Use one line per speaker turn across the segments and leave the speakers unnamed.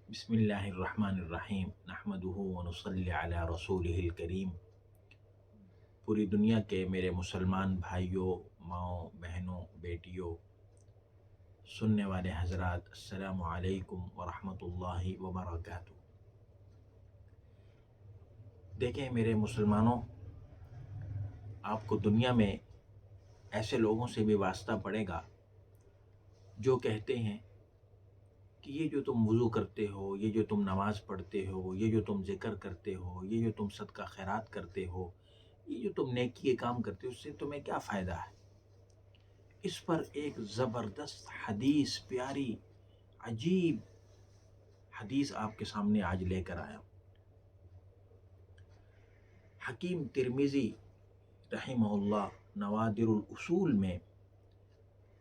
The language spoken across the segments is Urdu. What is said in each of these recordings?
بسم اللہ الرحمن الرحیم نحمدہ ونصلی علی رسولہ الکریم۔ پوری دنیا کے میرے مسلمان بھائیوں، ماؤں، بہنوں، بیٹیوں، سننے والے حضرات، السلام علیکم ورحمۃ اللہ وبرکاتہ۔ دیکھیں میرے مسلمانوں، آپ کو دنیا میں ایسے لوگوں سے بھی واسطہ پڑے گا جو کہتے ہیں کہ یہ جو تم وضو کرتے ہو، یہ جو تم نماز پڑھتے ہو، یہ جو تم ذکر کرتے ہو، یہ جو تم صدقہ خیرات کرتے ہو، یہ جو تم نیکی کے کام کرتے ہو، اس سے تمہیں کیا فائدہ ہے؟ اس پر ایک زبردست حدیث، پیاری عجیب حدیث آپ کے سامنے آج لے کر آیا ہوں۔ حکیم ترمذی رحمہ اللہ نوادر الاصول میں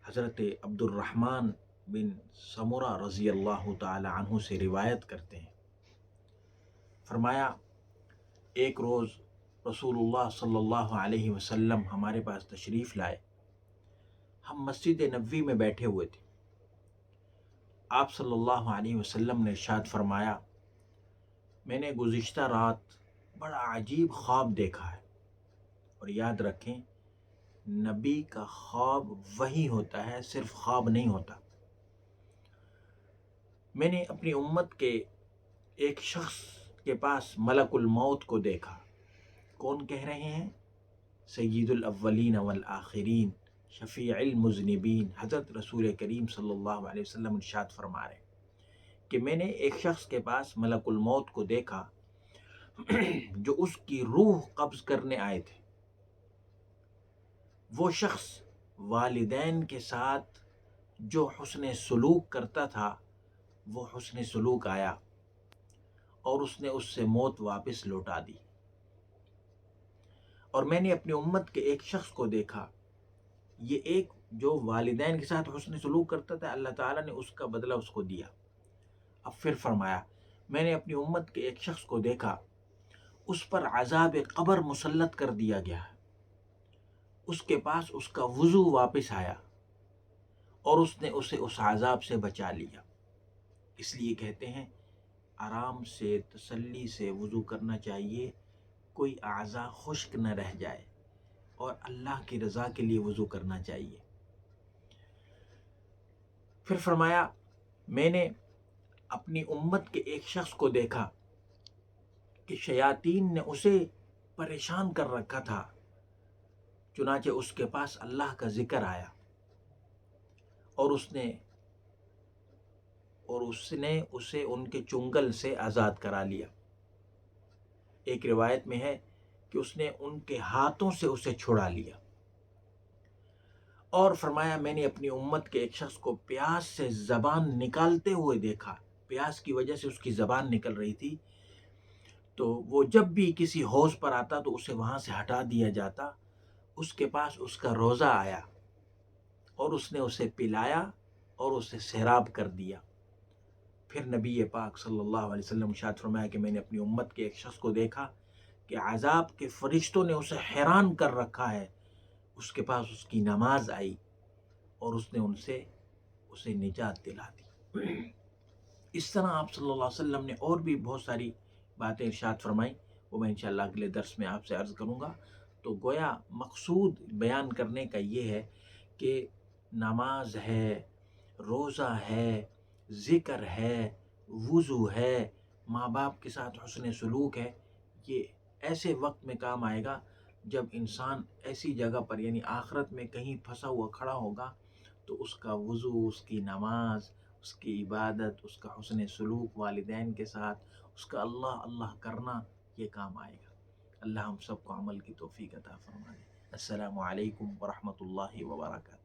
حضرت عبد الرحمن بن سمرہ رضی اللہ تعالی عنہ سے روایت کرتے ہیں، فرمایا ایک روز رسول اللہ صلی اللہ علیہ وسلم ہمارے پاس تشریف لائے۔ ہم مسجد نبوی میں بیٹھے ہوئے تھے۔ آپ صلی اللہ علیہ وسلم نے ارشاد فرمایا، میں نے گزشتہ رات بڑا عجیب خواب دیکھا ہے۔ اور یاد رکھیں، نبی کا خواب وحی ہوتا ہے، صرف خواب نہیں ہوتا۔ میں نے اپنی امت کے ایک شخص کے پاس ملک الموت کو دیکھا۔ کون کہہ رہے ہیں؟ سید الاولین والآخرین، شفیع المذنبین، حضرت رسول کریم صلی اللہ علیہ وسلم ارشاد فرما رہے ہیں کہ میں نے ایک شخص کے پاس ملک الموت کو دیکھا جو اس کی روح قبض کرنے آئے تھے۔ وہ شخص والدین کے ساتھ جو حسن سلوک کرتا تھا، وہ حسن سلوک آیا اور اس نے اس سے موت واپس لوٹا دی۔ اور میں نے اپنی امت کے ایک شخص کو دیکھا، یہ ایک جو والدین کے ساتھ حسن سلوک کرتا تھا، اللہ تعالیٰ نے اس کا بدلہ اس کو دیا۔ اب پھر فرمایا، میں نے اپنی امت کے ایک شخص کو دیکھا، اس پر عذاب قبر مسلط کر دیا گیا ہے۔ اس کے پاس اس کا وضو واپس آیا اور اس نے اسے اس عذاب سے بچا لیا۔ اس لیے کہتے ہیں آرام سے، تسلی سے وضو کرنا چاہیے، کوئی اعضاء خشک نہ رہ جائے، اور اللہ کی رضا کے لیے وضو کرنا چاہیے۔ پھر فرمایا، میں نے اپنی امت کے ایک شخص کو دیکھا کہ شیاطین نے اسے پریشان کر رکھا تھا، چنانچہ اس کے پاس اللہ کا ذکر آیا اور اس نے اسے ان کے چنگل سے آزاد کرا لیا۔ ایک روایت میں ہے کہ اس نے ان کے ہاتھوں سے اسے چھڑا لیا۔ اور فرمایا، میں نے اپنی امت کے ایک شخص کو پیاس سے زبان نکالتے ہوئے دیکھا۔ پیاس کی وجہ سے اس کی زبان نکل رہی تھی، تو وہ جب بھی کسی حوض پر آتا تو اسے وہاں سے ہٹا دیا جاتا۔ اس کے پاس اس کا روزہ آیا اور اس نے اسے پلایا اور اسے سیراب کر دیا۔ پھر نبی پاک صلی اللہ علیہ وسلم ارشاد فرمایا کہ میں نے اپنی امت کے ایک شخص کو دیکھا کہ عذاب کے فرشتوں نے اسے حیران کر رکھا ہے۔ اس کے پاس اس کی نماز آئی اور اس نے اسے نجات دلا دی۔ اس طرح آپ صلی اللہ علیہ وسلم نے اور بھی بہت ساری باتیں ارشاد فرمائیں، وہ میں انشاءاللہ اگلے درس میں آپ سے عرض کروں گا۔ تو گویا مقصود بیان کرنے کا یہ ہے کہ نماز ہے، روزہ ہے، ذکر ہے، وضو ہے، ماں باپ کے ساتھ حسن سلوک ہے، یہ ایسے وقت میں کام آئے گا جب انسان ایسی جگہ پر یعنی آخرت میں کہیں پھنسا ہوا کھڑا ہوگا، تو اس کا وضو، اس کی نماز، اس کی عبادت، اس کا حسن سلوک والدین کے ساتھ، اس کا اللہ اللہ کرنا، یہ کام آئے گا۔ اللہ ہم سب کو عمل کی توفیق عطا فرمائے۔ السلام علیکم ورحمۃ اللہ وبرکاتہ۔